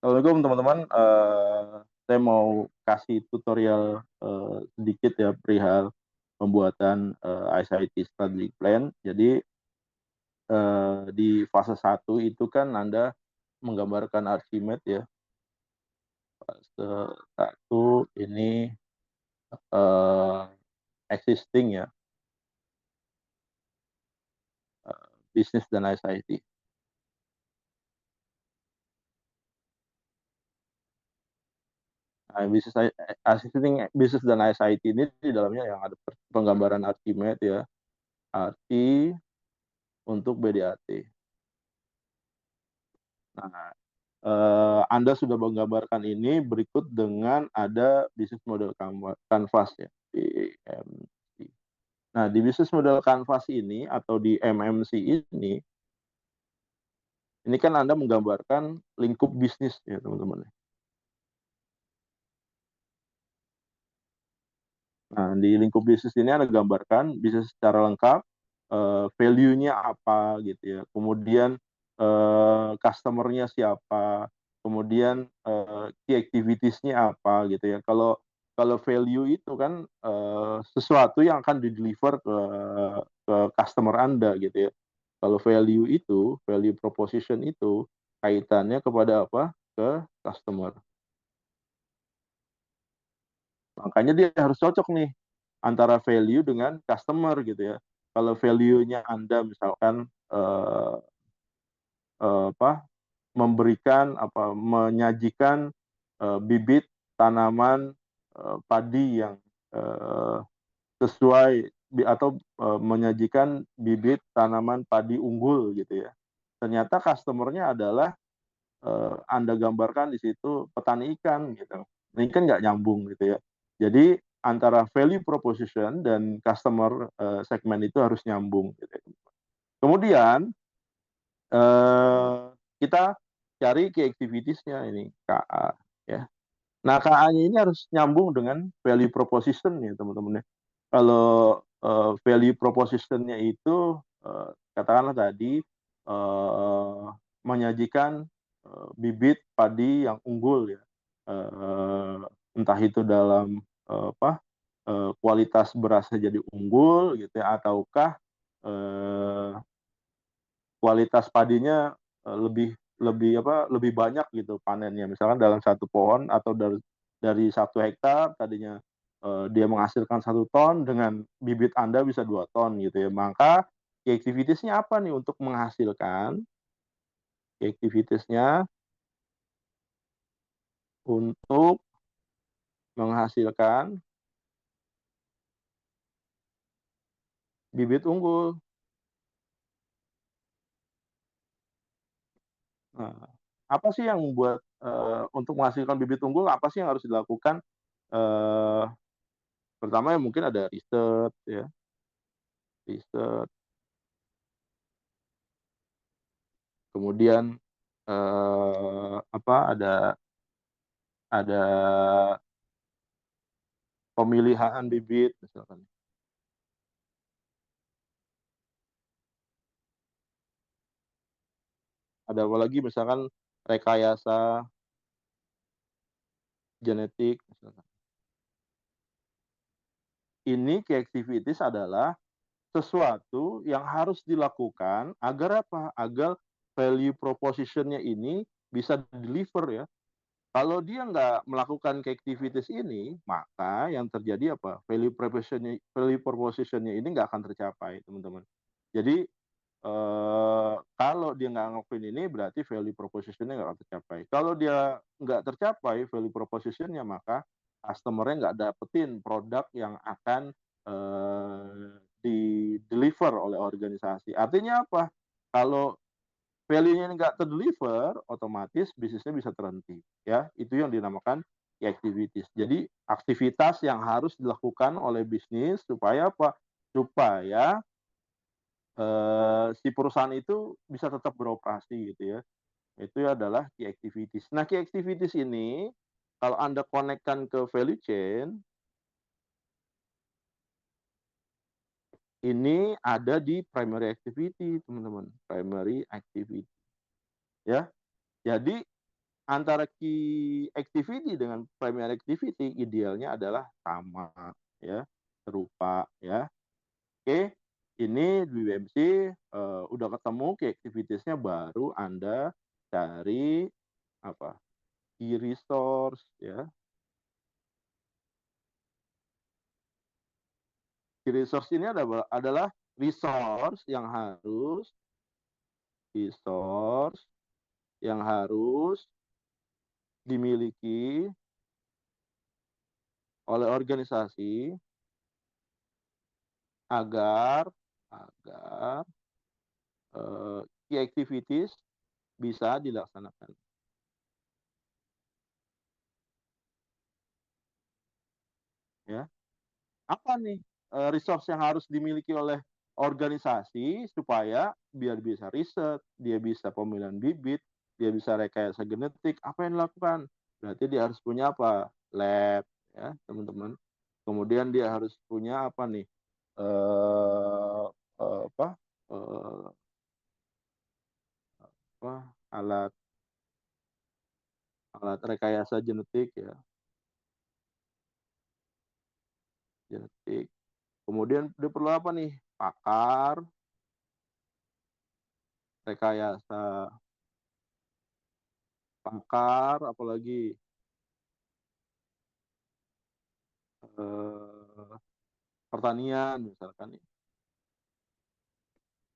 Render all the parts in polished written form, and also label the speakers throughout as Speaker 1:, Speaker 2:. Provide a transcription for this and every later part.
Speaker 1: Assalamualaikum teman-teman. Saya mau kasih tutorial sedikit ya perihal pembuatan ISIT Strategic Plan. Jadi di fase 1 itu kan Anda menggambarkan Archimedes ya. Fase 1 ini eh, existing ya, bisnis dan ISIT. Nah, existing bisnis dan ISIT ini di dalamnya yang ada penggambaran Archimedes ya, arti untuk BDAT. Nah, Anda sudah menggambarkan ini berikut dengan ada bisnis model canvas ya di MC. Nah, di bisnis model canvas ini atau di MMC ini kan Anda menggambarkan lingkup bisnis ya teman-teman. Nah, di lingkup bisnis ini Anda gambarkan bisnis secara lengkap, value-nya apa gitu ya. Kemudian customer-nya siapa, kemudian key activities-nya apa gitu ya. Kalau kalau value itu kan sesuatu yang akan di-deliver ke customer Anda gitu ya. Kalau value itu, value proposition itu kaitannya kepada apa? Ke customer. Makanya dia harus cocok nih antara value dengan customer gitu ya. Kalau value-nya Anda misalkan apa memberikan apa menyajikan bibit tanaman padi yang eh, sesuai atau menyajikan bibit tanaman padi unggul gitu ya. Ternyata customernya adalah Anda gambarkan di situ petani ikan gitu. Ini kan nggak nyambung gitu ya. Jadi antara value proposition dan customer segmen itu harus nyambung gitu. Kemudian kita cari key activities-nya ini KA ya. Nah, KA-nya ini harus nyambung dengan value proposition ya teman-teman ya. Kalau value proposition-nya itu katakanlah tadi menyajikan bibit padi yang unggul ya. Entah itu dalam apa kualitas berasnya jadi unggul gitu ya ataukah eh, kualitas padinya lebih lebih apa lebih banyak gitu panennya misalkan dalam satu pohon atau dari 1 hektar tadinya dia menghasilkan 1 ton dengan bibit Anda bisa 2 ton gitu ya maka activitiesnya apa nih untuk menghasilkan activitiesnya untuk menghasilkan bibit unggul. Nah, apa sih yang membuat untuk menghasilkan bibit unggul apa sih yang harus dilakukan? Eh, Pertama ya mungkin ada riset ya, riset. Kemudian apa ada pemilihan bibit misalkan. Ada apa lagi misalkan rekayasa genetik misalkan. Ini key activities adalah sesuatu yang harus dilakukan agar apa? Agar value proposition-nya ini bisa deliver ya. Kalau dia nggak melakukan activities ini, maka yang terjadi apa? Value proposition-nya ini nggak akan tercapai, teman-teman. Jadi kalau dia nggak ngelakuin ini, berarti value proposition-nya nggak akan tercapai. Kalau dia nggak tercapai value proposition-nya, maka customer-nya nggak dapetin produk yang akan di-deliver oleh organisasi. Artinya apa? Kalau value-nya nggak terdeliver, otomatis bisnisnya bisa terhenti. Ya, itu yang dinamakan activities. Jadi aktivitas yang harus dilakukan oleh bisnis supaya apa? Supaya si perusahaan itu bisa tetap beroperasi gitu ya. Itu adalah key activities. Nah, key activities ini kalau Anda konekkan ke value chain, ini ada di primary activity, teman-teman. Primary activity. Ya. Jadi antara key activity dengan primary activity idealnya adalah sama, ya, serupa, ya. Oke, ini di BMC udah ketemu key activitiesnya, baru Anda cari apa, key resource, ya. Key resource ini adalah resource yang resource yang harus dimiliki oleh organisasi agar agar key activities bisa dilaksanakan, ya. Apa nih resource yang harus dimiliki oleh organisasi supaya biar bisa riset, dia bisa pemilihan bibit, dia bisa rekayasa genetik, apa yang dilakukan? Berarti dia harus punya apa? Lab, ya, teman-teman. Kemudian dia harus punya apa nih? Eh, apa? Eh, apa? Alat alat rekayasa genetik, ya, genetik. Kemudian dia perlu apa nih? Pakar, rekayasa, pakar, apalagi eh, pertanian misalkan.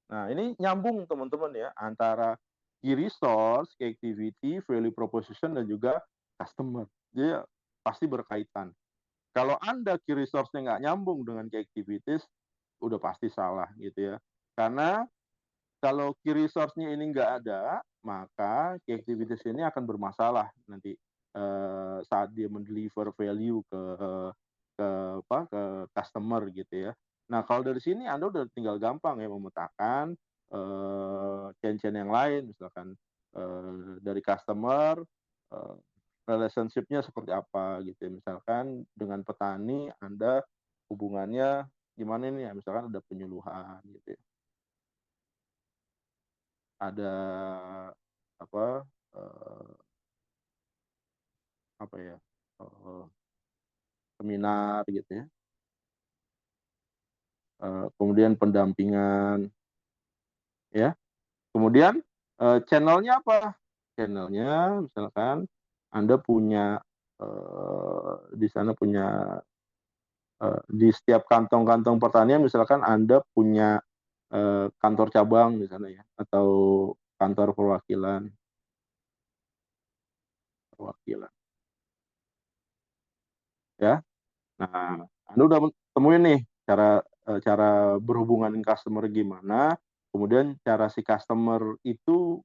Speaker 1: Nah, ini nyambung teman-teman ya antara key resource, key activity, value proposition dan juga customer. Jadi pasti berkaitan. Kalau Anda key resource-nya nggak nyambung dengan key activities, udah pasti salah gitu ya. Karena kalau key resource-nya ini nggak ada, maka key activities ini akan bermasalah nanti saat dia mendeliver value ke ke customer gitu ya. Nah, kalau dari sini Anda udah tinggal gampang ya memetakan chain-chain yang lain, misalkan dari customer, eh, relationship-nya seperti apa gitu ya. Misalkan dengan petani Anda hubungannya gimana nih ya, misalkan ada penyuluhan gitu ya. Ada apa eh, apa ya, eh, seminar gitu ya. Kemudian pendampingan, ya. Kemudian channelnya apa? Channelnya misalkan Anda punya di sana punya di setiap kantong-kantong pertanian misalkan Anda punya kantor cabang di sana ya, atau kantor perwakilan perwakilan, ya. Nah, Anda udah temuin nih cara berhubungan dengan customer gimana, kemudian cara si customer itu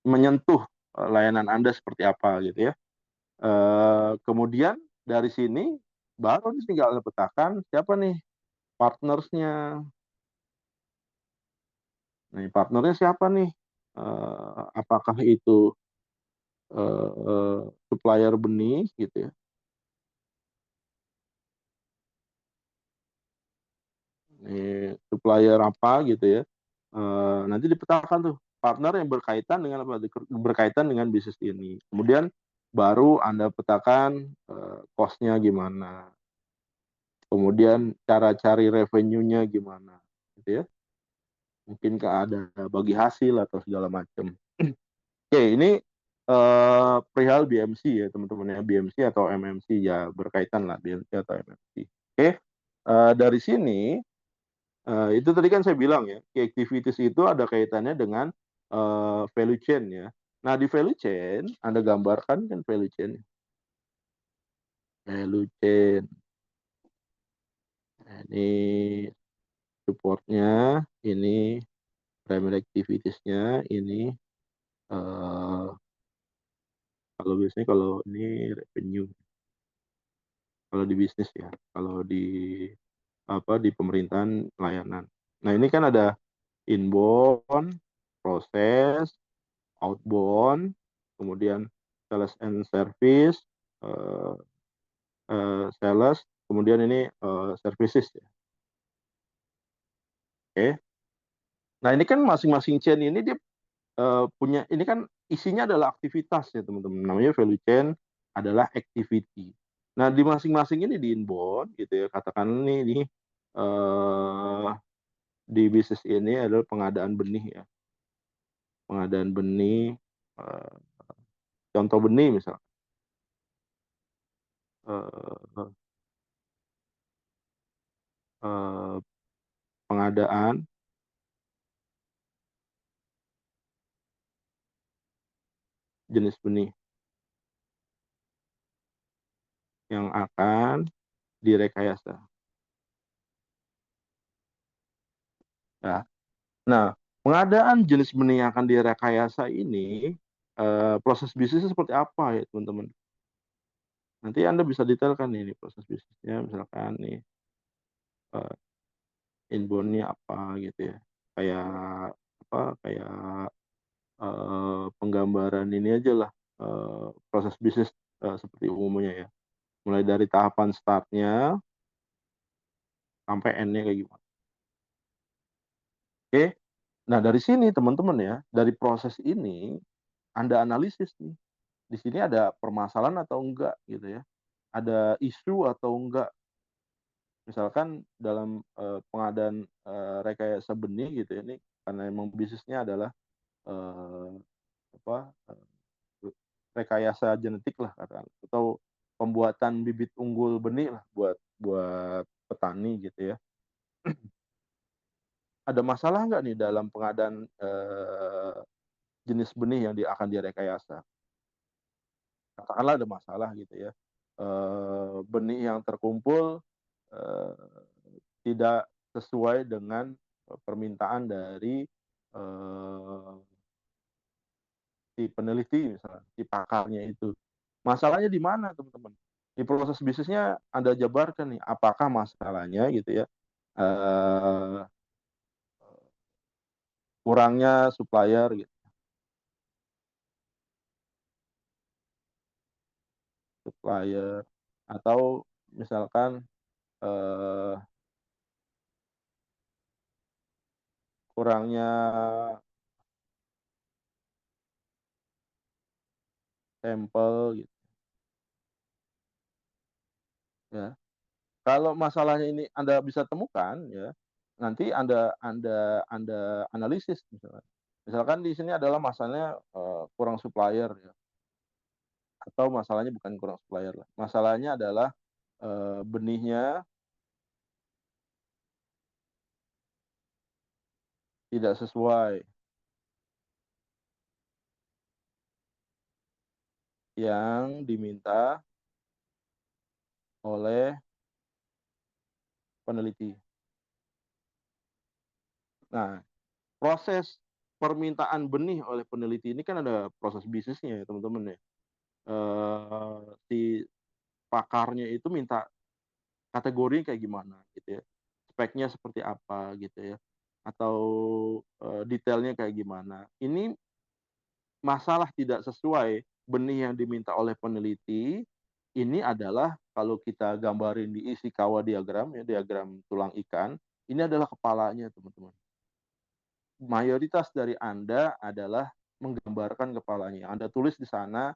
Speaker 1: menyentuh layanan Anda seperti apa gitu ya. Kemudian dari sini baru tinggal Anda petakan siapa nih partnersnya. Nih partnernya siapa nih? Apakah itu supplier benih gitu ya? Nih, supplier apa gitu ya? Nanti dipetakan tuh partner yang berkaitan dengan apa? Berkaitan dengan bisnis ini. Kemudian baru Anda petakan cost-nya gimana. Kemudian cara cari revenue-nya gimana, gitu ya. Mungkin ada bagi hasil atau segala macam. Oke, ini perihal BMC ya teman-teman ya, BMC atau MMC ya, berkaitan lah BMC atau MMC. Oke, dari sini itu tadi kan saya bilang ya, key activities itu ada kaitannya dengan value chain ya. Nah, di value chain Anda gambarkan kan value chain. Value chain. Nah, ini supportnya, ini primary activities-nya, ini eh, kalau biasanya kalau ini revenue, kalau di bisnis ya, kalau di apa di pemerintahan layanan. Nah, ini kan ada inbound, proses, outbound, kemudian sales and service, eh, sales, kemudian ini services ya. Oke. Nah, ini kan masing-masing chain ini dia punya ini kan isinya adalah aktivitas ya teman-teman, namanya value chain adalah activity. Nah di masing-masing ini di inbound gitu ya, katakan nih, eee, di bisnis ini adalah pengadaan benih ya, pengadaan benih, eee, contoh benih misal, eee eee, pengadaan jenis benih yang akan direkayasa, ya. Nah, pengadaan jenis benih yang akan direkayasa ini, proses bisnisnya seperti apa ya teman-teman? Nanti Anda bisa detailkan nih proses bisnisnya misalkan nih, eee, inbound-nya apa gitu ya, kayak apa, kayak, penggambaran ini ajalah, proses bisnis, seperti umumnya ya, mulai dari tahapan start-nya sampai end-nya kayak gimana, oke? Nah dari sini teman-teman ya, dari proses ini Anda analisis nih, di sini ada permasalahan atau enggak gitu ya, ada isu atau enggak. Misalkan dalam, pengadaan, rekayasa benih gitu ya, ini karena emang bisnisnya adalah, eee, apa, rekayasa genetik lah katakan atau pembuatan bibit unggul benih lah buat buat petani gitu ya. Ada masalah nggak nih dalam pengadaan, jenis benih yang akan direkayasa? Katakanlah ada masalah gitu ya, benih yang terkumpul, eee, tidak sesuai dengan, permintaan dari, eee, si peneliti misalnya, si pakarnya itu. Masalahnya di mana teman-teman? Di proses bisnisnya Anda jabarkan nih, apakah masalahnya gitu ya, eee, kurangnya supplier gitu, supplier atau misalkan, eee, kurangnya sampel gitu ya. Kalau masalahnya ini Anda bisa temukan ya, nanti Anda analisis misalkan. Misalkan di sini adalah masalahnya, kurang supplier ya, atau masalahnya bukan kurang supplier lah, masalahnya adalah, benihnya tidak sesuai yang diminta oleh peneliti. Nah, proses permintaan benih oleh peneliti ini kan ada proses bisnisnya ya teman-teman ya. Si pakarnya itu minta kategorinya kayak gimana gitu ya, speknya seperti apa gitu ya, atau, detailnya kayak gimana. Ini masalah tidak sesuai benih yang diminta oleh peneliti, ini adalah kalau kita gambarin di Ishikawa diagram ya, diagram tulang ikan, ini adalah kepalanya teman-teman. Mayoritas dari Anda adalah menggambarkan kepalanya, Anda tulis di sana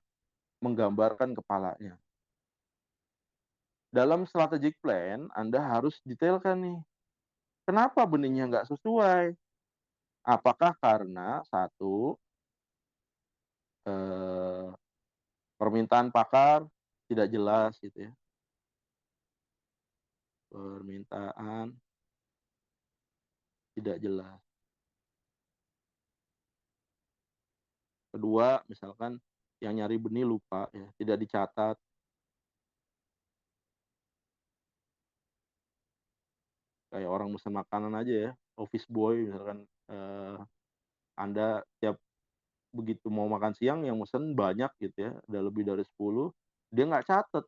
Speaker 1: menggambarkan kepalanya. Dalam strategic plan Anda harus detailkan nih, kenapa benihnya nggak sesuai? Apakah karena satu, eee, permintaan pakar tidak jelas gitu ya, permintaan tidak jelas. Kedua, misalkan yang nyari benih lupa ya, tidak dicatat, kayak orang mesen makanan aja ya, office boy misalkan, Anda tiap begitu mau makan siang yang mesen banyak gitu ya, ada lebih dari 10, dia nggak catet.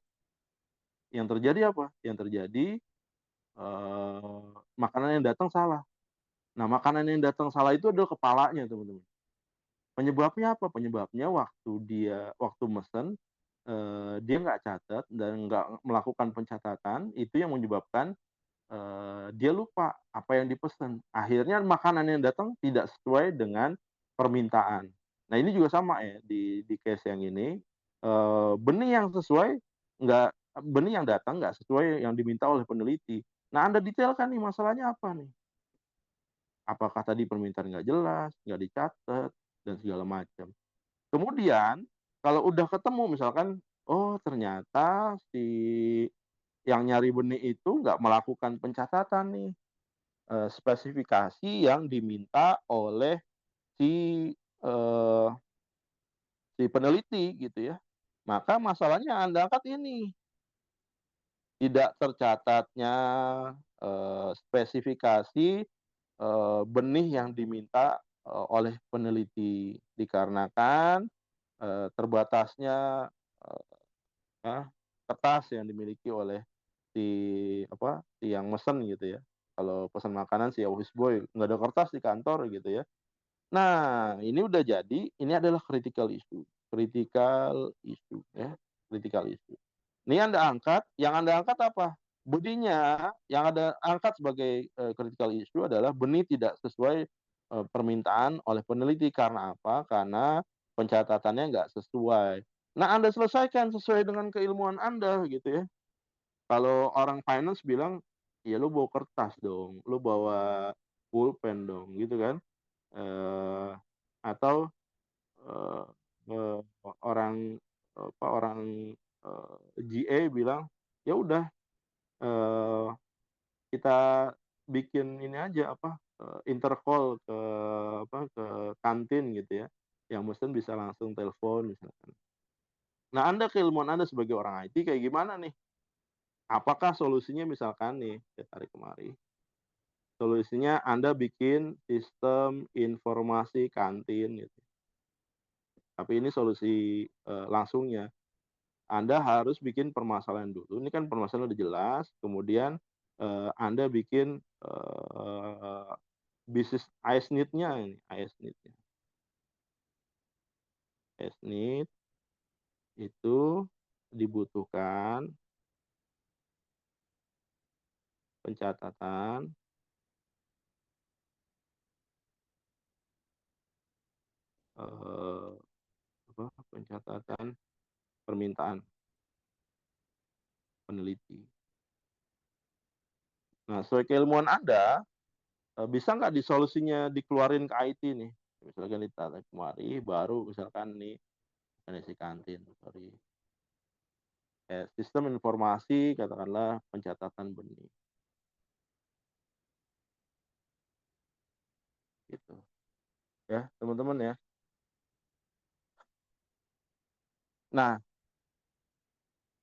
Speaker 1: Yang terjadi apa? Yang terjadi, makanan yang datang salah. Nah, makanan yang datang salah itu adalah kepalanya teman-teman. Penyebabnya apa? Penyebabnya waktu mesen, dia nggak catat dan nggak melakukan pencatatan, itu yang menyebabkan, dia lupa apa yang dipesan. Akhirnya makanan yang datang tidak sesuai dengan permintaan. Nah ini juga sama ya di case yang ini, benih yang sesuai nggak benih yang datang nggak sesuai yang diminta oleh peneliti. Nah Anda detailkan nih masalahnya apa nih? Apakah tadi permintaan nggak jelas, nggak dicatat, dan segala macam. Kemudian kalau udah ketemu misalkan, oh ternyata si yang nyari benih itu nggak melakukan pencatatan nih, spesifikasi yang diminta oleh si, eee, si peneliti gitu ya. Maka masalahnya Anda angkat ini, tidak tercatatnya, spesifikasi, benih yang diminta, oleh peneliti. Dikarenakan, terbatasnya, ya, kertas yang dimiliki oleh si apa, si yang mesen gitu ya. Kalau pesan makanan si office boy, nggak ada kertas di kantor gitu ya. Nah, ini udah jadi, ini adalah critical issue ya, critical issue. Ini yang Anda angkat apa? Benihnya yang Anda angkat sebagai, critical issue adalah benih tidak sesuai, permintaan oleh peneliti. Karena apa? Karena pencatatannya nggak sesuai. Nah, Anda selesaikan sesuai dengan keilmuan Anda gitu ya. Kalau orang finance bilang, "Ya lu bawa kertas dong, lu bawa pulpen dong," gitu kan. Eee, atau, eee eee, orang, orang, GA bilang, "Ya udah, eee, kita bikin ini aja, apa, intercall ke ke kantin," gitu ya, yang mesen bisa langsung telepon misalkan. Nah, Anda keilmuan Anda sebagai orang IT kayak gimana nih? Apakah solusinya misalkan nih, saya tarik kemari, solusinya Anda bikin sistem informasi kantin gitu, tapi ini solusi, langsungnya. Anda harus bikin permasalahan dulu, ini kan permasalahan udah jelas, kemudian, Anda bikin, bisnis ISNID-nya ini, ISNID-nya. ISNID itu dibutuhkan pencatatan, eee, pencatatan permintaan peneliti. Nah, sesuai keilmuan Anda, bisa nggak solusinya dikeluarin ke IT nih? Misalkan ditarik kemari, baru misalkan nih, manajemen kantin, sorry. Sistem informasi katakanlah pencatatan benih, gitu. Ya, teman-teman ya. Nah,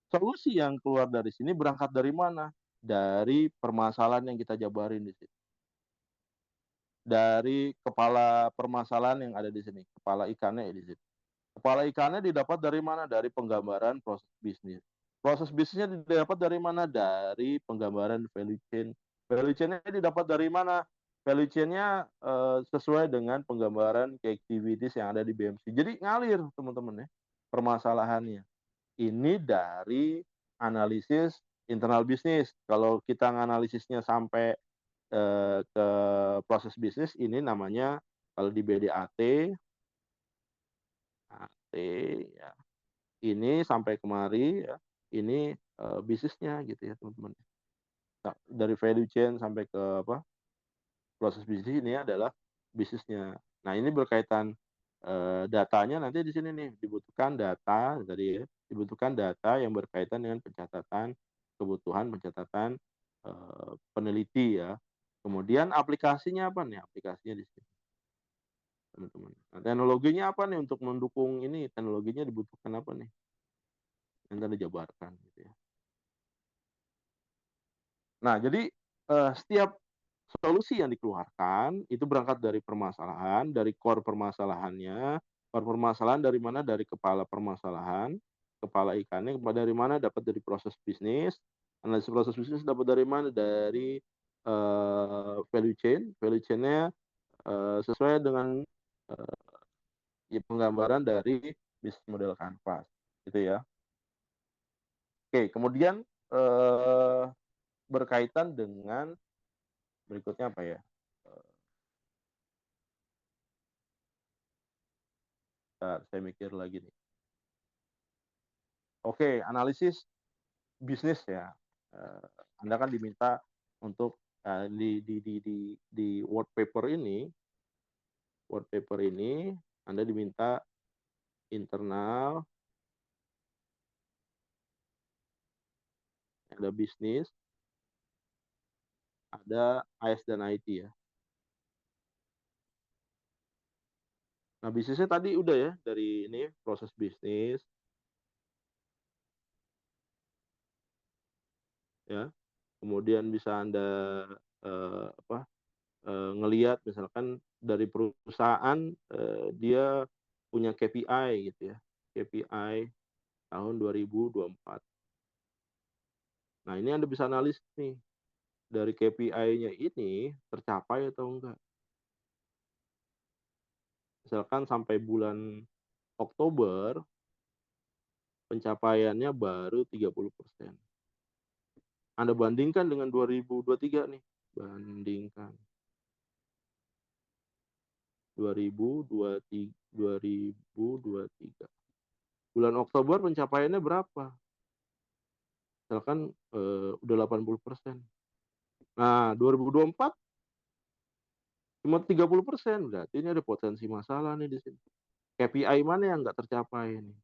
Speaker 1: solusi yang keluar dari sini berangkat dari mana? Dari permasalahan yang kita jabarin di sini. Dari kepala permasalahan yang ada di sini, kepala ikannya di sini. Kepala ikannya didapat dari mana? Dari penggambaran proses bisnis. Proses bisnisnya didapat dari mana? Dari penggambaran value chain. Value chain-nya didapat dari mana? Value chain-nya, sesuai dengan penggambaran key activities yang ada di BMC. Jadi ngalir teman-teman ya, permasalahannya. Ini dari analisis internal bisnis. Kalau kita nganalisisnya sampai, ke proses bisnis, ini namanya kalau di BDAT, AT ya, ini sampai kemari ya, ini, bisnisnya gitu ya teman-teman. Nah, dari value chain sampai ke apa, proses bisnis ini adalah bisnisnya. Nah ini berkaitan, datanya nanti di sini nih, dibutuhkan data tadi ya, dibutuhkan data yang berkaitan dengan pencatatan kebutuhan pencatatan, peneliti ya. Kemudian aplikasinya apa nih, aplikasinya di sini teman-teman. Nah teknologinya apa nih untuk mendukung ini, teknologinya dibutuhkan apa nih, yang tadi dijabarkan gitu ya. Nah, jadi, setiap solusi yang dikeluarkan itu berangkat dari permasalahan, dari core permasalahannya. Core permasalahan dari mana? Dari kepala permasalahan, kepala ikannya, dari mana? Dapat dari proses bisnis. Analisis proses bisnis dapat dari mana? Dari, value chain. Value chain-nya, sesuai dengan, ya penggambaran dari bisnis model kanvas, gitu ya. Oke, kemudian, berkaitan dengan berikutnya apa ya, saya mikir lagi nih. Oke, analisis bisnis ya. Eee, Anda kan diminta untuk, di word paper ini Anda diminta internal, ada bisnis, ada AS dan IT ya. Nah, bisnisnya tadi udah ya, dari ini proses bisnis ya, kemudian bisa Anda, apa, ngelihat misalkan dari perusahaan, dia punya KPI gitu ya, KPI tahun 2024. Nah, ini Anda bisa analis nih, dari KPI-nya ini tercapai atau enggak. Misalkan sampai bulan Oktober, pencapaiannya baru 30%. Anda bandingkan dengan 2023 nih, bandingkan 2023. Bulan Oktober pencapaiannya berapa? Misalkan, udah 80%. Nah, 2024 cuma 30%, berarti ini ada potensi masalah nih di sini. KPI mana yang nggak tercapai nih?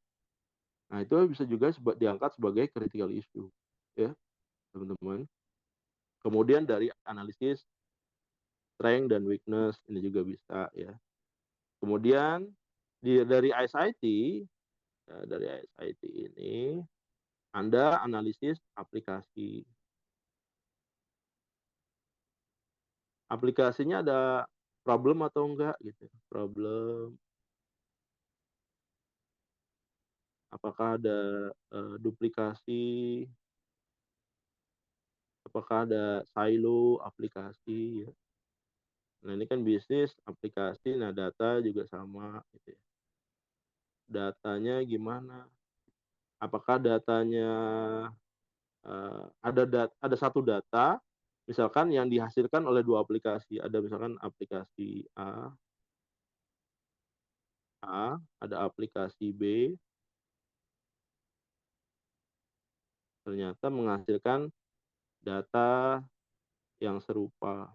Speaker 1: Nah, itu bisa juga diangkat sebagai critical issue, ya, teman-teman. Kemudian dari analisis strength dan weakness, ini juga bisa, ya. Kemudian dari ISIT, dari ISIT ini, Anda analisis aplikasi. Aplikasinya ada problem atau enggak gitu, problem. Apakah ada, duplikasi, apakah ada silo aplikasi ya. Nah, ini kan bisnis, aplikasi, nah data juga sama gitu ya. Datanya gimana? Apakah datanya, ada satu data, misalkan yang dihasilkan oleh 2 aplikasi, ada misalkan aplikasi ada aplikasi B, ternyata menghasilkan data yang serupa,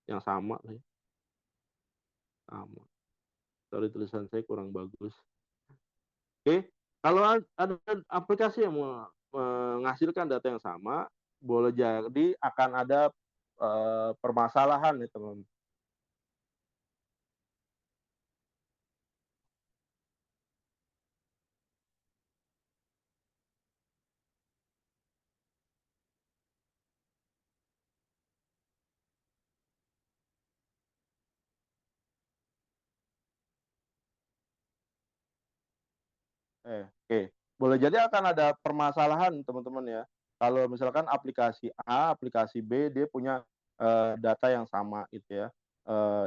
Speaker 1: yang sama sih, sama. Sorry tulisan saya kurang bagus. Oke, kalau ada aplikasi yang menghasilkan data yang sama, boleh jadi akan ada, permasalahan nih teman. Oke, boleh jadi akan ada permasalahan teman-teman ya. Kalau misalkan aplikasi A, aplikasi B dia punya, data yang sama gitu ya.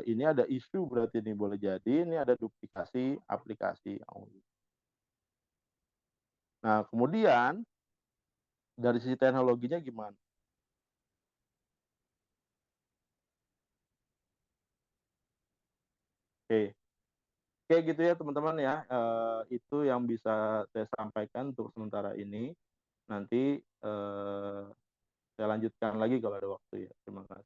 Speaker 1: Ini ada isu berarti ini boleh jadi ini ada duplikasi aplikasi. Nah, kemudian dari sisi teknologinya gimana? Oke. Oke gitu ya teman-teman ya, itu yang bisa saya sampaikan untuk sementara ini. Nanti, saya lanjutkan lagi kalau ada waktu ya. Terima kasih.